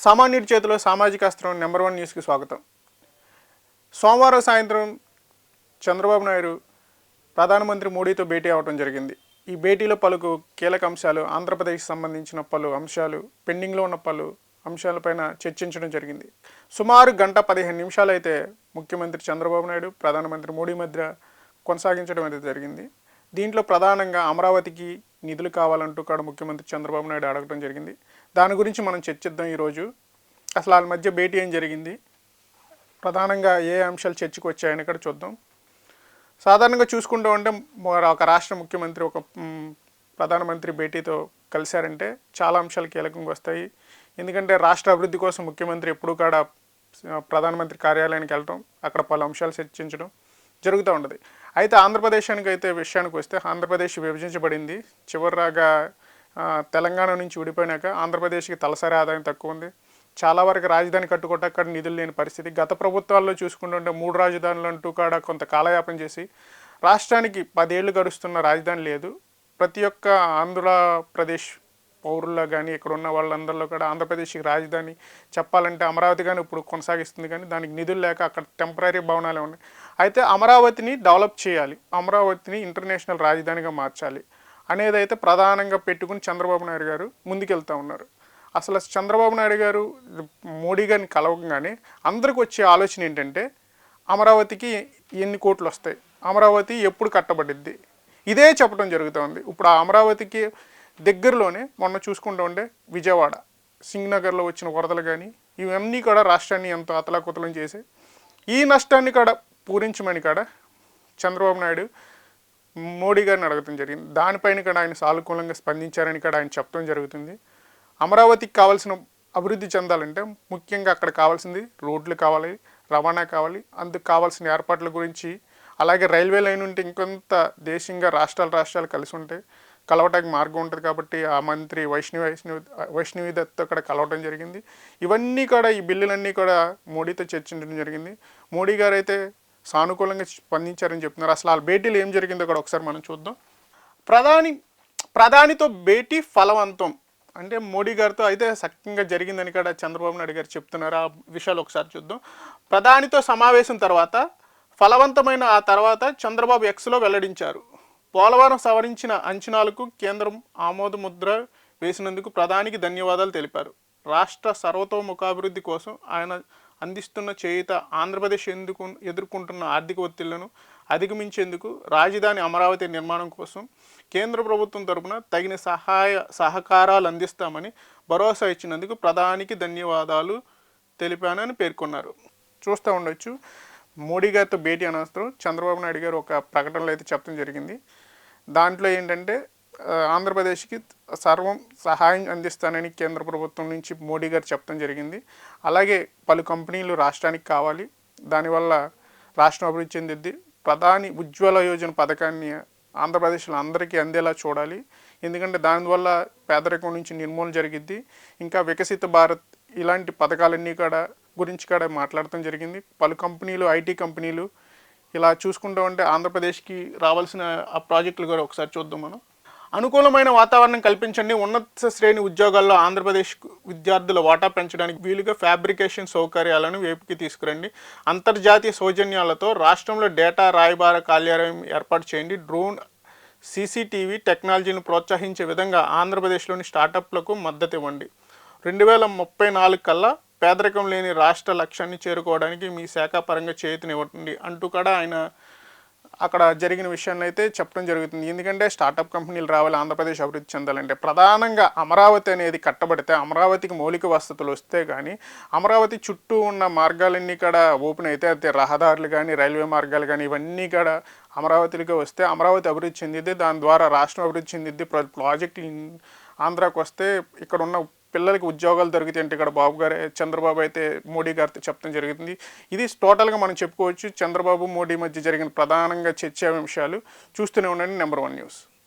సామాన్యుడి చేతిలో సామాజిక అస్త్రం నెంబర్ 1 న్యూస్కి స్వాగతం. సోమవారం సాయంత్రం చంద్రబాబు నాయుడు ప్రధానమంత్రి మోడీతో భేటీ అవ్వడం జరిగింది. ఈ భేటీలో పలు కీలక అంశాలు, ఆంధ్రప్రదేశ్కి సంబంధించిన పలు అంశాలు, పెండింగ్లో ఉన్న పలు అంశాలపైన చర్చించడం జరిగింది. సుమారు గంట 15 నిమిషాలు అయితే ముఖ్యమంత్రి చంద్రబాబు నాయుడు, ప్రధానమంత్రి మోడీ మధ్య కొనసాగించడం అయితే జరిగింది. దీంట్లో ప్రధానంగా అమరావతికి నిధులు కావాలంటూ కూడా ముఖ్యమంత్రి చంద్రబాబు నాయుడు అడగడం జరిగింది. దాని గురించి మనం చర్చిద్దాం ఈరోజు. అసలు వాళ్ళ మధ్య భేటీ ఏం జరిగింది, ప్రధానంగా ఏ అంశాలు చర్చకు వచ్చాయని కూడా చూద్దాం. సాధారణంగా చూసుకుంటూ ఉంటే ఒక రాష్ట్ర ముఖ్యమంత్రి ఒక ప్రధానమంత్రి భేటీతో కలిశారంటే చాలా అంశాలు కీలకంగా వస్తాయి. ఎందుకంటే రాష్ట్ర అభివృద్ధి కోసం ముఖ్యమంత్రి ఎప్పుడూ కూడా ప్రధానమంత్రి కార్యాలయానికి వెళ్ళటం, అక్కడ పలు అంశాలు చర్చించడం జరుగుతూ ఉంటుంది. అయితే విషయానికి వస్తే ఆంధ్రప్రదేశ్ విభజించబడింది. చివరిగా తెలంగాణ నుంచి విడిపోయినాక ఆంధ్రప్రదేశ్కి తలసరి ఆదాయం తక్కువ ఉంది. చాలా వరకు రాజధాని కట్టుకోవటం అక్కడ నిధులు లేని పరిస్థితి. గత ప్రభుత్వాల్లో చూసుకుంటుంటే 3 రాజధానులు అంటూ కూడా కొంత కాలయాపన చేసి రాష్ట్రానికి 10 ఏళ్ళు గడుస్తున్న రాజధాని లేదు. ప్రతి ఒక్క ఆంధ్రప్రదేశ్ పౌరుల్లో కానీ ఇక్కడ ఉన్న వాళ్ళందరిలో కూడా ఆంధ్రప్రదేశ్కి రాజధాని చెప్పాలంటే అమరావతి కానీ ఇప్పుడు కొనసాగిస్తుంది, కానీ దానికి నిధులు లేక అక్కడ టెంపరీ భవనాలే ఉన్నాయి. అయితే అమరావతిని డెవలప్ చేయాలి, అమరావతిని ఇంటర్నేషనల్ రాజధానిగా మార్చాలి అనేది అయితే ప్రధానంగా పెట్టుకుని చంద్రబాబు నాయుడు గారు ముందుకెళ్తూ ఉన్నారు. అసలు చంద్రబాబు నాయుడు గారు మోడీ గారిని కలవగానే అందరికి వచ్చే ఆలోచన ఏంటంటే అమరావతికి ఎన్ని కోట్లు వస్తాయి, అమరావతి ఎప్పుడు కట్టబడిద్ది, ఇదే చెప్పడం జరుగుతుంది. ఇప్పుడు ఆ అమరావతికి దగ్గరలోనే మొన్న చూసుకుంటూ ఉంటే విజయవాడ, సింగనగర్లో వచ్చిన వరదలు కానీ ఇవన్నీ కూడా రాష్ట్రాన్ని ఎంతో అతలాకుతలం చేసి ఈ నష్టాన్ని కూడా పూరించమని కూడా చంద్రబాబు నాయుడు మోడీ గారిని అడగటం జరిగింది. దానిపైన కూడా ఆయన సానుకూలంగా స్పందించారని కూడా ఆయన చెప్పడం జరుగుతుంది. అమరావతికి కావాల్సిన అభివృద్ధి చెందాలంటే ముఖ్యంగా అక్కడ కావాల్సింది రోడ్లు కావాలి, రవాణా కావాలి, అందుకు కావాల్సిన ఏర్పాట్ల గురించి, అలాగే రైల్వే లైన్ ఉంటే ఇంకొంత దేశంగా రాష్ట్రాలు కలిసి ఉంటాయి, కలవటానికి మార్గం ఉంటుంది. కాబట్టి ఆ మంత్రి వైష్ణవి దత్తో కూడా కలవటం జరిగింది. ఇవన్నీ కూడా ఈ బిల్లులన్నీ కూడా మోడీతో చర్చించడం జరిగింది. మోడీ గారు అయితే సానుకూలంగా స్పందించారని చెప్తున్నారు. అసలు ఆ భేటీలు ఏం జరిగిందో కూడా ఒకసారి మనం చూద్దాం. ప్రధానితో భేటీ ఫలవంతం అంటే మోడీ గారితో అయితే సఖ్యంగా జరిగిందని కూడా చంద్రబాబు నాయుడు గారు చెప్తున్నారు. ఆ విషయాలు ఒకసారి చూద్దాం. ప్రధానితో సమావేశం తర్వాత ఫలవంతమైన ఆ తర్వాత చంద్రబాబు ఎక్స్లో వెల్లడించారు. పోలవరం సవరించిన అంచనాలకు కేంద్రం ఆమోద ముద్ర వేసినందుకు ప్రధానికి ధన్యవాదాలు తెలిపారు. రాష్ట్ర సర్వతోముఖాభివృద్ధి కోసం ఆయన అందిస్తున్న చేయూత, ఆంధ్రప్రదేశ్ ఎదుర్కొంటున్న ఆర్థిక ఒత్తిళ్లను అధిగమించేందుకు రాజధాని అమరావతి నిర్మాణం కోసం కేంద్ర ప్రభుత్వం తరపున తగిన సహకారాలు అందిస్తామని భరోసా ఇచ్చినందుకు ప్రధానికి ధన్యవాదాలు తెలిపానని పేర్కొన్నారు. చూస్తూ ఉండొచ్చు, మోడీ గారితో భేటీ అనంతరం చంద్రబాబు నాయుడు గారు ఒక ప్రకటనలో అయితే చెప్పడం జరిగింది. దాంట్లో ఏంటంటే ఆంధ్రప్రదేశ్కి సర్వం సహాయం అందిస్తానని కేంద్ర ప్రభుత్వం నుంచి మోడీ గారు చెప్పడం జరిగింది. అలాగే పలు కంపెనీలు రాష్ట్రానికి కావాలి, దానివల్ల రాష్ట్రం అభివృద్ధి చెందిద్ది. ప్రధాని ఉజ్వల యోజన పథకాన్ని ఆంధ్రప్రదేశ్లో అందరికీ అందేలా చూడాలి, ఎందుకంటే దానివల్ల పేదరికం నుంచి నిర్మూలన జరిగిద్ది. ఇంకా వికసిత భారత్ ఇలాంటి పథకాలన్నీ గురించి మాట్లాడటం జరిగింది. పలు కంపెనీలు, ఐటీ కంపెనీలు ఇలా చూసుకుంటూ ఉంటే ఆంధ్రప్రదేశ్కి రావాల్సిన ఆ ప్రాజెక్టులు కూడా ఒకసారి చూద్దాం మనం. అనుకూలమైన వాతావరణం కల్పించండి, ఉన్నత శ్రేణి ఉద్యోగాల్లో ఆంధ్రప్రదేశ్ విద్యార్థుల వాటా పెంచడానికి వీలుగా ఫ్యాబ్రికేషన్ సౌకర్యాలను వేపుకి తీసుకురండి. అంతర్జాతీయ సౌజన్యాలతో రాష్ట్రంలో డేటా రాయబార కార్యాలయం ఏర్పాటు చేయండి. డ్రోన్, సీసీటీవీ టెక్నాలజీని ప్రోత్సహించే విధంగా ఆంధ్రప్రదేశ్లోని స్టార్టప్లకు మద్దతు ఇవ్వండి. 2034 కల్లా పేదరికం లేని రాష్ట్ర లక్ష్యాన్ని చేరుకోవడానికి మీ శాఖ పరంగా చేయూతనివ్వండి అంటూ కూడా ఆయన అక్కడ జరిగిన విషయాన్ని అయితే చెప్పడం జరుగుతుంది. ఎందుకంటే స్టార్టప్ కంపెనీలు రావాలి, ఆంధ్రప్రదేశ్ అభివృద్ధి చెందాలంటే ప్రధానంగా అమరావతి అనేది కట్టబడితే, అమరావతికి మౌలిక వసతులు వస్తే కానీ అమరావతి చుట్టూ ఉన్న మార్గాలన్నీ కూడా ఓపెన్ అయితే రహదారులు కానీ, రైల్వే మార్గాలు కానీ ఇవన్నీ కూడా అమరావతికి వస్తే అమరావతి అభివృద్ధి చెందిద్ది. దాని ద్వారా రాష్ట్రం అభివృద్ధి చెందిద్ది. ప్రాజెక్టు ఆంధ్రాకు వస్తే ఇక్కడ ఉన్న పిల్లలకి ఉద్యోగాలు దొరుకుతాయి అంటే ఇక్కడ చంద్రబాబు అయితే మోడీ గారితో చెప్పడం జరుగుతుంది. ఇది టోటల్గా మనం చెప్పుకోవచ్చు చంద్రబాబు మోడీ మధ్య జరిగిన ప్రధానంగా చర్చా అంశాలు. చూస్తూనే ఉండండి నెంబర్ 1 న్యూస్.